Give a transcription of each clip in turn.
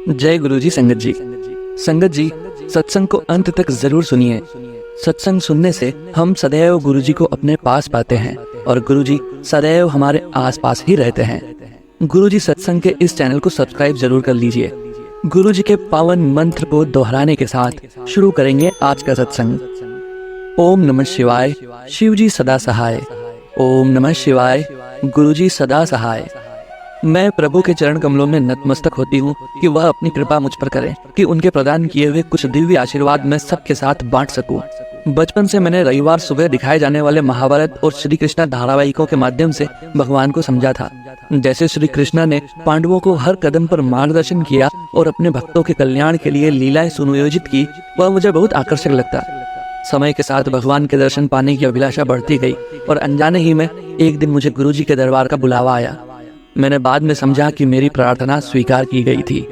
जय गुरु जी। संगत जी, सत्संग को अंत तक जरूर सुनिए। सत्संग सुनने से हम सदैव गुरु जी को अपने पास पाते हैं और गुरु जी सदैव हमारे आसपास ही रहते हैं। गुरु जी सत्संग के इस चैनल को सब्सक्राइब जरूर कर लीजिए। गुरु जी के पावन मंत्र को दोहराने के साथ शुरू करेंगे आज का सत्संग। ओम नमः शिवाय, शिव जी सदा सहाय। ओम नमः शिवाय, गुरु जी सदा सहाय। मैं प्रभु के चरण कमलों में नतमस्तक होती हूँ कि वह अपनी कृपा मुझ पर करें कि उनके प्रदान किए हुए कुछ दिव्य आशीर्वाद मैं सबके साथ बांट सकूं। बचपन से मैंने रविवार सुबह दिखाए जाने वाले महाभारत और श्री कृष्णा धारावाहिकों के माध्यम से भगवान को समझा था। जैसे श्री कृष्णा ने पांडवों को हर कदम पर मार्गदर्शन किया और अपने भक्तों के कल्याण के लिए लीलाएं सुनियोजित की, वह मुझे बहुत आकर्षक लगता। समय के साथ भगवान के दर्शन पाने की अभिलाषा बढ़ती गई और अनजाने ही में एक दिन मुझे गुरु जी के दरबार का बुलावा आया। मैंने बाद में समझा कि मेरी प्रार्थना स्वीकार की गई थी।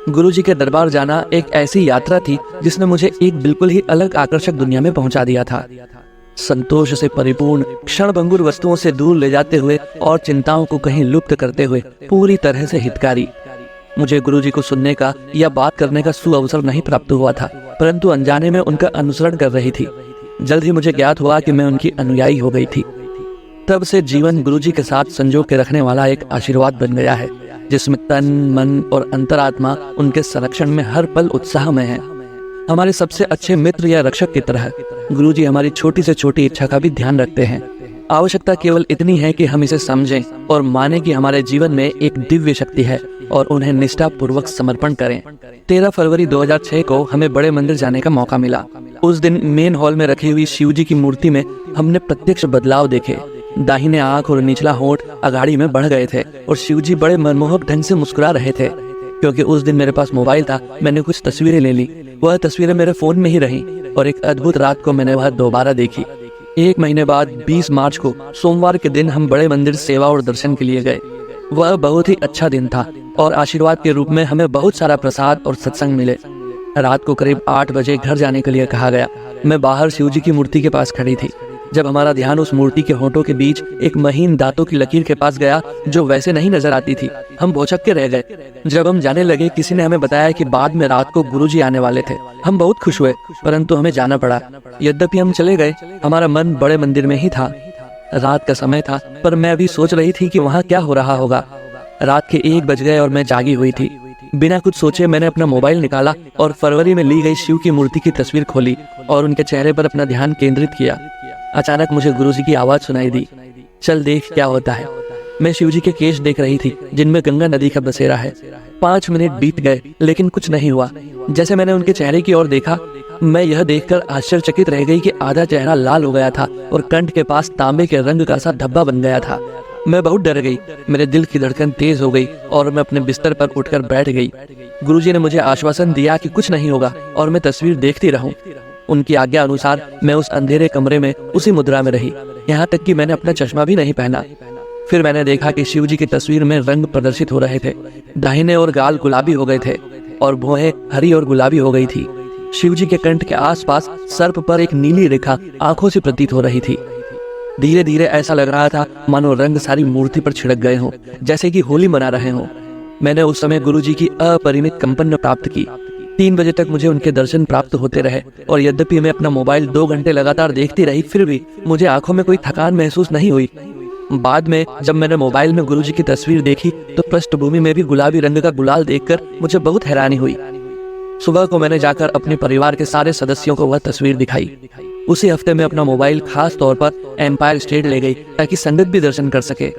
गुरु जी के दरबार जाना एक ऐसी यात्रा थी जिसने मुझे एक बिल्कुल ही अलग आकर्षक दुनिया में पहुंचा दिया था। संतोष से परिपूर्ण, क्षणभंगुर वस्तुओं से दूर ले जाते हुए और चिंताओं को कहीं लुप्त करते हुए पूरी तरह से हितकारी। मुझे गुरु जी को सुनने का या बात करने का सुअवसर नहीं प्राप्त हुआ था, परंतु अनजाने में उनका अनुसरण कर रही थी। जल्द ही मुझे ज्ञात हुआ कि मैं उनकी अनुयायी हो गई थी। तब से जीवन गुरु जी के साथ संजो के रखने वाला एक आशीर्वाद बन गया है, जिसमें तन, मन और अंतरात्मा उनके संरक्षण में हर पल उत्साह में है। हमारे सबसे अच्छे मित्र या रक्षक की तरह गुरु जी हमारी छोटी से छोटी इच्छा का भी ध्यान रखते हैं। आवश्यकता केवल इतनी है कि हम इसे समझें और माने कि हमारे जीवन में एक दिव्य शक्ति है और उन्हें निष्ठा पूर्वक समर्पण करें। 13 फरवरी 2006 को हमें बड़े मंदिर जाने का मौका मिला। उस दिन मेन हॉल में रखी हुई शिव जी की मूर्ति में हमने प्रत्यक्ष बदलाव देखे। दाहिने आंख और निचला होंठ अगाड़ी में बढ़ गए थे और शिव जी बड़े मनमोहक ढंग से मुस्कुरा रहे थे। क्योंकि उस दिन मेरे पास मोबाइल था, मैंने कुछ तस्वीरें ले ली। वह तस्वीरें मेरे फोन में ही रहीं और एक अद्भुत रात को मैंने वह दोबारा देखी। 1 महीने बाद 20 मार्च को सोमवार के दिन हम बड़े मंदिर सेवा और दर्शन के लिए गए। वह बहुत ही अच्छा दिन था और आशीर्वाद के रूप में हमें बहुत सारा प्रसाद और सत्संग मिले। रात को करीब 8 बजे घर जाने के लिए कहा गया। मैं बाहर शिव जी की मूर्ति के पास खड़ी थी जब हमारा ध्यान उस मूर्ति के होंठों के बीच एक महीन दांतों की लकीर के पास गया, जो वैसे नहीं नजर आती थी। हम भौचक के रह गए। जब हम जाने लगे, किसी ने हमें बताया कि बाद में रात को गुरुजी आने वाले थे। हम बहुत खुश हुए, परंतु हमें जाना पड़ा। यद्यपि हम चले गए, हमारा मन बड़े मंदिर में ही था। रात का समय था, पर मैं अभी सोच रही थी कि वहाँ क्या हो रहा होगा। रात के 1 बज गए और मैं जागी हुई थी। बिना कुछ सोचे मैंने अपना मोबाइल निकाला और फरवरी में ली गई शिव की मूर्ति की तस्वीर खोली और उनके चेहरे पर अपना ध्यान केंद्रित किया। अचानक मुझे गुरुजी की आवाज सुनाई दी, चल देख क्या होता है। मैं शिवजी के केश देख रही थी जिनमें गंगा नदी का बसेरा है। 5 मिनट बीत गए लेकिन कुछ नहीं हुआ। जैसे मैंने उनके चेहरे की ओर देखा, मैं यह देखकर आश्चर्यचकित रह गई कि आधा चेहरा लाल हो गया था और कंठ के पास तांबे के रंग का सा धब्बा बन गया था। मैं बहुत डर गई। मेरे दिल की धड़कन तेज हो गई और मैं अपने बिस्तर पर उठकर बैठ गई। गुरुजी ने मुझे आश्वासन दिया कि कुछ नहीं होगा और मैं तस्वीर देखती रहूं। उनकी आज्ञा अनुसार मैं उस अंधेरे कमरे में उसी मुद्रा में रही, यहाँ तक कि मैंने अपना चश्मा भी नहीं पहना। फिर मैंने देखा कि शिव जी की तस्वीर में रंग प्रदर्शित हो रहे थे। दाहिने और गाल गुलाबी हो गए थे और भौहें हरी और गुलाबी हो गई थी। शिव जी के कंठ के आसपास सर्प पर एक नीली रेखा आंखों से प्रतीत हो रही थी। धीरे धीरे ऐसा लग रहा था मानो रंग सारी मूर्ति पर छिड़क गए हों, जैसे कि होली मना रहे हों। मैंने उस समय गुरु जी की अपरिमित कंपन प्राप्त की। 3 बजे तक मुझे उनके दर्शन प्राप्त होते रहे और यद्यपि मैं अपना मोबाइल 2 घंटे लगातार देखती रही, फिर भी मुझे आंखों में कोई थकान महसूस नहीं हुई। बाद में जब मैंने मोबाइल में गुरुजी की तस्वीर देखी तो पृष्ठभूमि में भी गुलाबी रंग का गुलाल देखकर मुझे बहुत हैरानी हुई। सुबह को मैंने जाकर अपने परिवार के सारे सदस्यों को वह तस्वीर दिखाई। उसी हफ्ते में अपना मोबाइल खास तौर पर एम्पायर स्टेट ले गई ताकि संगत भी दर्शन कर सके।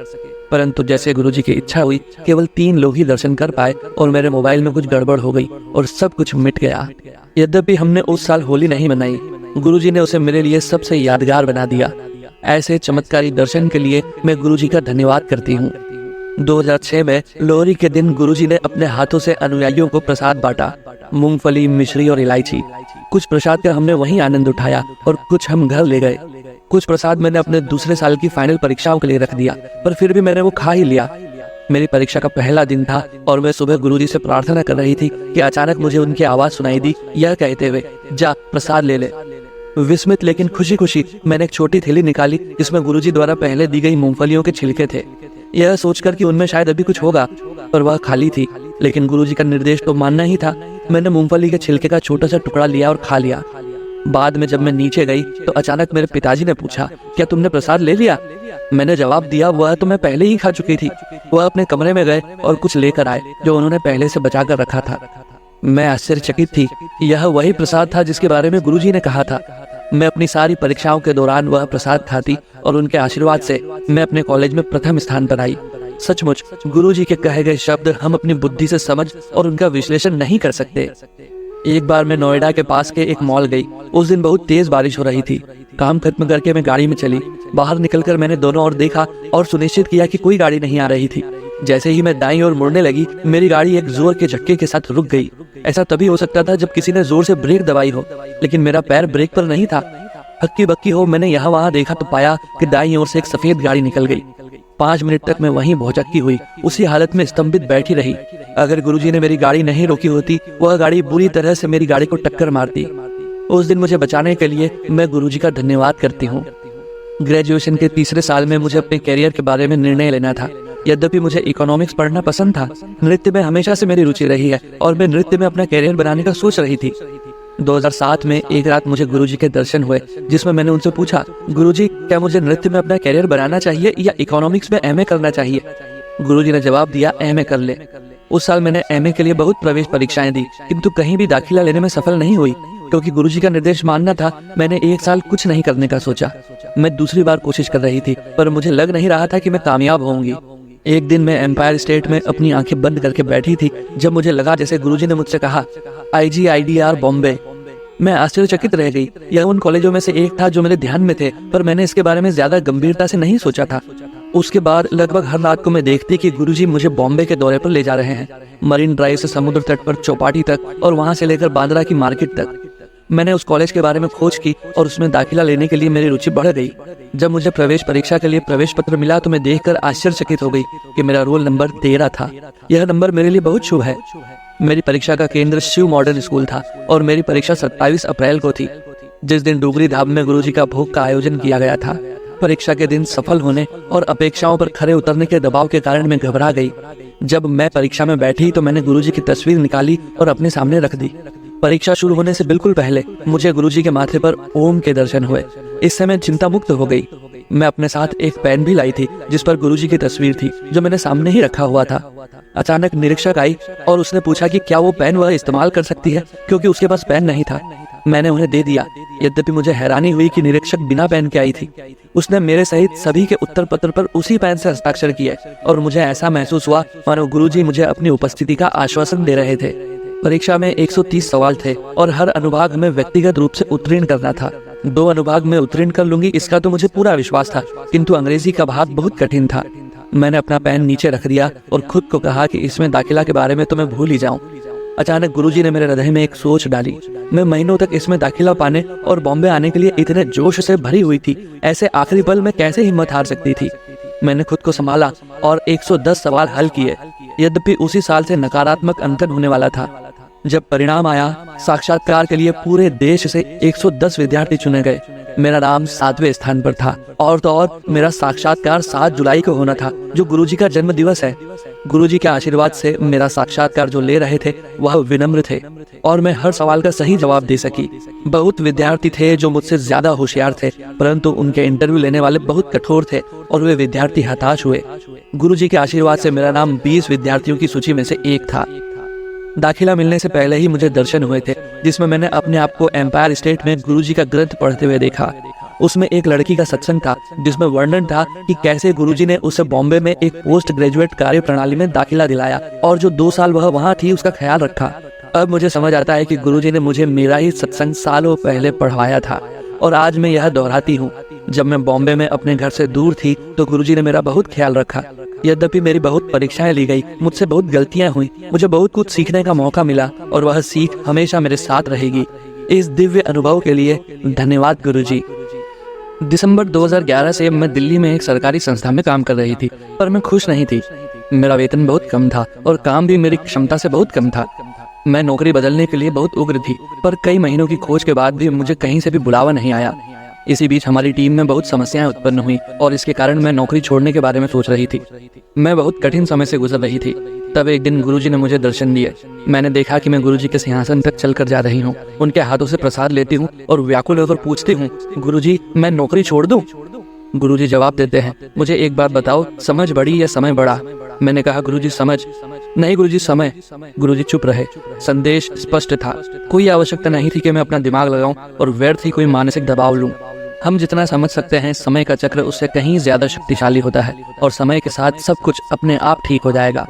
परंतु जैसे गुरुजी की इच्छा हुई, केवल 3 लोग ही दर्शन कर पाए और मेरे मोबाइल में कुछ गड़बड़ हो गई और सब कुछ मिट गया। यद्यपि हमने उस साल होली नहीं मनाई, गुरुजी ने उसे मेरे लिए सबसे यादगार बना दिया। ऐसे चमत्कारी दर्शन के लिए मैं गुरुजी का धन्यवाद करती हूँ। 2006 में लोहरी के दिन गुरुजी ने अपने हाथों से अनुयायियों को प्रसाद बांटा, मूंगफली, मिश्री और इलायची। कुछ प्रसाद का हमने वहीं आनंद उठाया और कुछ हम घर ले गए। कुछ प्रसाद मैंने अपने दूसरे साल की फाइनल परीक्षाओं के लिए रख दिया, पर फिर भी मैंने वो खा ही लिया। मेरी परीक्षा का पहला दिन था और मैं सुबह गुरुजी से प्रार्थना कर रही थी कि अचानक मुझे उनकी आवाज सुनाई दी, यह कहते हुए, जा प्रसाद ले ले। विस्मित लेकिन खुशी खुशी मैंने एक छोटी थैली निकाली जिसमें गुरुजी द्वारा पहले दी गई मूंगफलियों के छिलके थे। यह सोचकर कि उनमें शायद अभी कुछ होगा, पर वह खाली थी। लेकिन गुरुजी का निर्देश तो मानना ही था। मैंने मूंगफली के छिलके का छोटा सा टुकड़ा लिया और खा लिया। बाद में जब मैं नीचे गई तो अचानक मेरे पिताजी ने पूछा, क्या तुमने प्रसाद ले लिया? मैंने जवाब दिया, वह तो मैं पहले ही खा चुकी थी। वह अपने कमरे में गए और कुछ लेकर आए जो उन्होंने पहले से बचा कर रखा था। मैं आश्चर्यचकित थी। यह वही प्रसाद था जिसके बारे में गुरुजी ने कहा था। मैं अपनी सारी परीक्षाओं के दौरान वह प्रसाद खाती और उनके आशीर्वाद से मैं अपने कॉलेज में प्रथम स्थान पर आई। सचमुच गुरुजी के कहे गए शब्द हम अपनी बुद्धि से समझ और उनका विश्लेषण नहीं कर सकते। एक बार मैं नोएडा के पास के एक मॉल गई। उस दिन बहुत तेज बारिश हो रही थी। काम खत्म करके मैं गाड़ी में चली। बाहर निकलकर मैंने दोनों ओर देखा और सुनिश्चित किया कि कोई गाड़ी नहीं आ रही थी। जैसे ही मैं दाईं ओर मुड़ने लगी, मेरी गाड़ी एक जोर के झटके के साथ रुक गई। ऐसा तभी हो सकता था जब किसी ने जोर से ब्रेक दबाई हो, लेकिन मेरा पैर ब्रेक पर नहीं था। हक्की बक्की हो मैंने यहाँ वहाँ देखा तो पाया कि दाईं ओर से एक सफेद गाड़ी निकल गई। 5 मिनट तक मैं वहीं भौचक्की हुई, उसी हालत में स्तंभित बैठी रही। अगर गुरुजी ने मेरी गाड़ी नहीं रोकी होती, वह गाड़ी बुरी तरह से मेरी गाड़ी को टक्कर मारती। उस दिन मुझे बचाने के लिए मैं गुरुजी का धन्यवाद करती हूँ। ग्रेजुएशन के तीसरे साल में मुझे अपने करियर के बारे में निर्णय लेना था। यद्यपि मुझे इकोनॉमिक्स पढ़ना पसंद था, नृत्य में हमेशा से मेरी रुचि रही है और मैं नृत्य में अपना करियर बनाने का सोच रही थी। 2007 में एक रात मुझे गुरुजी के दर्शन हुए, जिसमें मैंने उनसे पूछा, गुरुजी क्या मुझे नृत्य में अपना करियर बनाना चाहिए या इकोनॉमिक्स में एमए करना चाहिए? गुरुजी ने जवाब दिया, एमए कर ले। उस साल मैंने एमए के लिए बहुत प्रवेश परीक्षाएं दी, किंतु कहीं भी दाखिला लेने में सफल नहीं हुई। क्योंकि गुरुजी का निर्देश मानना था, मैंने एक साल कुछ नहीं करने का सोचा। मैं दूसरी बार कोशिश कर रही थी, पर मुझे लग नहीं रहा था कि मैं कामयाब होऊंगी। एक दिन मैं एम्पायर स्टेट में अपनी आंखें बंद करके बैठी थी, जब मुझे लगा जैसे गुरुजी ने मुझसे कहा, IGIDR बॉम्बे। मैं आश्चर्यचकित रह गई। यह उन कॉलेजों में से एक था जो मेरे ध्यान में थे, पर मैंने इसके बारे में ज्यादा गंभीरता से नहीं सोचा था। उसके बाद लगभग हर रात को मैं देखती कि गुरुजी मुझे बॉम्बे के दौरे पर ले जा रहे हैं, मरीन ड्राइव से समुद्र तट पर चौपाटी तक और वहां से लेकर बांद्रा की मार्केट तक। मैंने उस कॉलेज के बारे में खोज की और उसमें दाखिला लेने के लिए मेरी रुचि बढ़ गई। जब मुझे प्रवेश परीक्षा के लिए प्रवेश पत्र मिला तो मैं देखकर आश्चर्यचकित हो गई कि मेरा रोल नंबर 13 था। यह नंबर मेरे लिए बहुत शुभ है। मेरी परीक्षा का केंद्र शिव मॉडर्न स्कूल था और मेरी परीक्षा 27 अप्रैल को थी, जिस दिन डुगरी धाम में गुरुजी का भोग का आयोजन किया गया था। परीक्षा के दिन सफल होने और अपेक्षाओं पर खरे उतरने के दबाव के कारण मैं घबरा गई। जब मैं परीक्षा में बैठी तो मैंने गुरुजी की तस्वीर निकाली और अपने सामने रख दी। परीक्षा शुरू होने से बिल्कुल पहले मुझे गुरुजी के माथे पर ओम के दर्शन हुए। इससे मैं चिंता मुक्त हो गई। मैं अपने साथ एक पेन भी लाई थी जिस पर गुरुजी की तस्वीर थी, जो मैंने सामने ही रखा हुआ था। अचानक निरीक्षक आई और उसने पूछा कि क्या वो पेन वह इस्तेमाल कर सकती है, क्योंकि उसके पास पेन नहीं था। मैंने उन्हें दे दिया। यद्यपि मुझे हैरानी हुई कि निरीक्षक बिना पेन के आई थी। उसने मेरे सहित सभी के उत्तर पत्र पर उसी पेन से हस्ताक्षर किए और मुझे ऐसा महसूस हुआ मानो गुरुजी मुझे अपनी उपस्थिति का आश्वासन दे रहे थे। परीक्षा में 130 सवाल थे और हर अनुभाग में व्यक्तिगत रूप से उत्तीर्ण करना था। 2 अनुभाग में उत्तीर्ण कर लूंगी इसका तो मुझे पूरा विश्वास था, किंतु अंग्रेजी का भाग बहुत कठिन था। मैंने अपना पेन नीचे रख दिया और खुद को कहा कि इसमें दाखिला के बारे में तो मैं भूल ही जाऊं। अचानक गुरुजी ने मेरे हृदय में एक सोच डाली। मैं महीनों तक इसमें दाखिला पाने और बॉम्बे आने के लिए इतने जोश से भरी हुई थी, ऐसे आखिरी पल में कैसे हिम्मत हार सकती थी। मैंने खुद को संभाला और 110 सवाल हल किए। यद्यपि उसी साल से नकारात्मक अंकन होने वाला था। जब परिणाम आया, साक्षात्कार के लिए पूरे देश से 110 विद्यार्थी चुने गए। मेरा नाम 7वें स्थान पर था और तो और मेरा साक्षात्कार 7 जुलाई को होना था, जो गुरुजी का जन्म दिवस है। गुरुजी के आशीर्वाद से मेरा साक्षात्कार जो ले रहे थे वह विनम्र थे और मैं हर सवाल का सही जवाब दे सकी। बहुत विद्यार्थी थे जो मुझसे ज्यादा होशियार थे, परंतु उनके इंटरव्यू लेने वाले बहुत कठोर थे और वे विद्यार्थी हताश हुए। गुरुजी के आशीर्वाद से मेरा नाम 20 विद्यार्थियों की सूची में से एक था। दाखिला मिलने से पहले ही मुझे दर्शन हुए थे, जिसमें मैंने अपने आप को एम्पायर स्टेट में गुरुजी का ग्रंथ पढ़ते हुए देखा। उसमें एक लड़की का सत्संग था जिसमें वर्णन था कि कैसे गुरुजी ने उसे बॉम्बे में एक पोस्ट ग्रेजुएट कार्य प्रणाली में दाखिला दिलाया और जो 2 साल वह वहाँ थी उसका ख्याल रखा। अब मुझे समझ आता है कि गुरुजी ने मुझे मेरा ही सत्संग सालों पहले पढ़वाया था और आज मैं यह दोहराती हूँ। जब मैं बॉम्बे में अपने घर से दूर थी तो गुरुजी ने मेरा बहुत ख्याल रखा। यद्यपि मेरी बहुत परीक्षाएं ली गई, मुझसे बहुत गलतियां हुई, मुझे बहुत कुछ सीखने का मौका मिला और वह सीख हमेशा मेरे साथ रहेगी। इस दिव्य अनुभव के लिए धन्यवाद गुरुजी। दिसंबर 2011 से मैं दिल्ली में एक सरकारी संस्था में काम कर रही थी, पर मैं खुश नहीं थी। मेरा वेतन बहुत कम था और काम भी मेरी क्षमता से बहुत कम था। मैं नौकरी बदलने के लिए बहुत उग्र थी, पर कई महीनों की खोज के बाद भी मुझे कहीं से भी बुलावा नहीं आया। इसी बीच हमारी टीम में बहुत समस्याएं उत्पन्न हुई और इसके कारण मैं नौकरी छोड़ने के बारे में सोच रही थी। मैं बहुत कठिन समय से गुजर रही थी। तब एक दिन गुरुजी ने मुझे दर्शन दिए। मैंने देखा कि मैं गुरुजी के सिंहासन तक चलकर जा रही हूँ। उनके हाथों से प्रसाद लेती हूँ और व्याकुल होकर पूछती हूँ, गुरुजी मैं नौकरी छोड़ दूँ? गुरुजी जवाब देते हैं, मुझे एक बात बताओ, समझ बड़ी या समय बड़ा? मैंने कहा, गुरुजी समझ। नहीं गुरुजी, समय। गुरुजी चुप रहे। संदेश स्पष्ट था। कोई आवश्यकता नहीं थी कि मैं अपना दिमाग लगाऊं और व्यर्थ ही कोई मानसिक दबाव लूं। हम जितना समझ सकते हैं समय का चक्र उससे कहीं ज्यादा शक्तिशाली होता है और समय के साथ सब कुछ अपने आप ठीक हो जाएगा।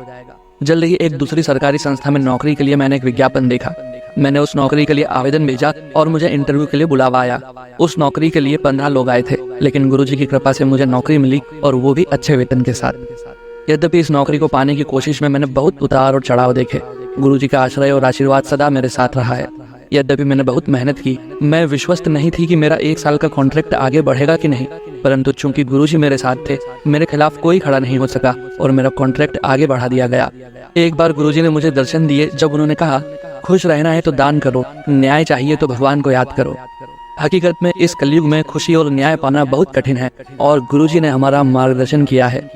जल्द ही एक दूसरी सरकारी संस्था में नौकरी के लिए मैंने एक विज्ञापन देखा। मैंने उस नौकरी के लिए आवेदन भेजा और मुझे इंटरव्यू के लिए बुलावा आया। उस नौकरी के लिए 15 लोग आए थे, लेकिन गुरुजी की कृपा से मुझे नौकरी मिली और वो भी अच्छे वेतन के साथ। यद्यपि इस नौकरी को पाने की कोशिश में मैंने बहुत उतार और चढ़ाव देखे। गुरुजी का आश्रय और आशीर्वाद सदा मेरे साथ रहा है। यद्यपि मैंने बहुत मेहनत की, मैं विश्वस्त नहीं थी कि मेरा 1 साल का कॉन्ट्रैक्ट आगे बढ़ेगा कि नहीं, परंतु चूंकि गुरुजी मेरे साथ थे, मेरे खिलाफ कोई खड़ा नहीं हो सका और मेरा कॉन्ट्रैक्ट आगे बढ़ा दिया गया। एक बार गुरुजी ने मुझे दर्शन दिए जब उन्होंने कहा, खुश रहना है तो दान करो, न्याय चाहिए तो भगवान को याद करो। हकीकत में इस कलयुग में खुशी और न्याय पाना बहुत कठिन है और गुरुजी ने हमारा मार्गदर्शन किया है।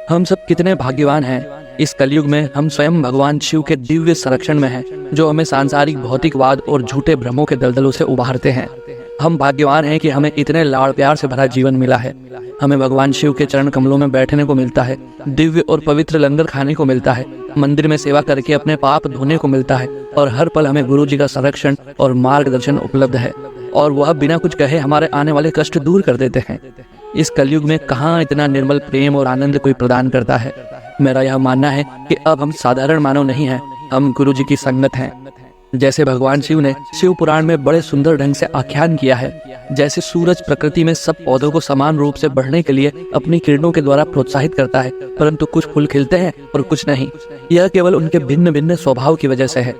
हम सब कितने भाग्यवान हैं। इस कलयुग में हम स्वयं भगवान शिव के दिव्य संरक्षण में हैं, जो हमें सांसारिक भौतिकवाद और झूठे भ्रमों के दलदलों से उबारते हैं। हम भाग्यवान हैं कि हमें इतने लाड़ प्यार से भरा जीवन मिला है। हमें भगवान शिव के चरण कमलों में बैठने को मिलता है, दिव्य और पवित्र लंगर खाने को मिलता है, मंदिर में सेवा करके अपने पाप धोने को मिलता है और हर पल हमें गुरु जी का संरक्षण और मार्गदर्शन उपलब्ध है और वह बिना कुछ कहे हमारे आने वाले कष्ट दूर कर देते हैं। इस कलयुग में कहाँ इतना निर्मल प्रेम और आनंद कोई प्रदान करता है। मेरा यह मानना है कि अब हम साधारण मानव नहीं हैं, हम गुरु जी की संगत हैं। जैसे भगवान शिव ने शिव पुराण में बड़े सुंदर ढंग से आख्यान किया है, जैसे सूरज प्रकृति में सब पौधों को समान रूप से बढ़ने के लिए अपनी किरणों के द्वारा प्रोत्साहित करता है, परंतु कुछ फूल खिलते हैं और कुछ नहीं। यह केवल उनके भिन्न भिन्न स्वभाव की वजह से है।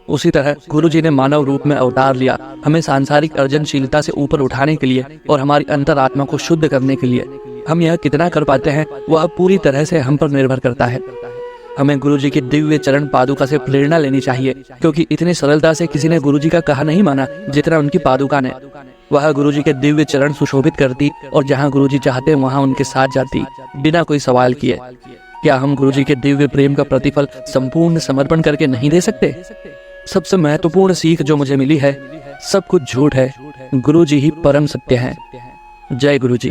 उसी तरह गुरु जी ने मानव रूप में अवतार लिया, हमें सांसारिक अर्जनशीलता से ऊपर उठाने के लिए और हमारी अंतरात्मा को शुद्ध करने के लिए। हम यह कितना कर पाते हैं वह पूरी तरह से हम पर निर्भर करता है। हमें गुरु जी की दिव्य चरण पादुका से प्रेरणा लेनी चाहिए, क्योंकि इतनी सरलता से किसी ने गुरु जी का कहा नहीं माना जितना उनकी पादुका ने। वह गुरु जी के दिव्य चरण सुशोभित करती और जहाँ गुरु जी चाहते वहाँ उनके साथ जाती, बिना कोई सवाल किए। क्या हम गुरु जी के दिव्य प्रेम का प्रतिफल संपूर्ण समर्पण करके नहीं दे सकते? सबसे महत्वपूर्ण सीख जो मुझे मिली है, सब कुछ झूठ है, गुरु जी ही परम सत्य हैं। जय गुरु जी।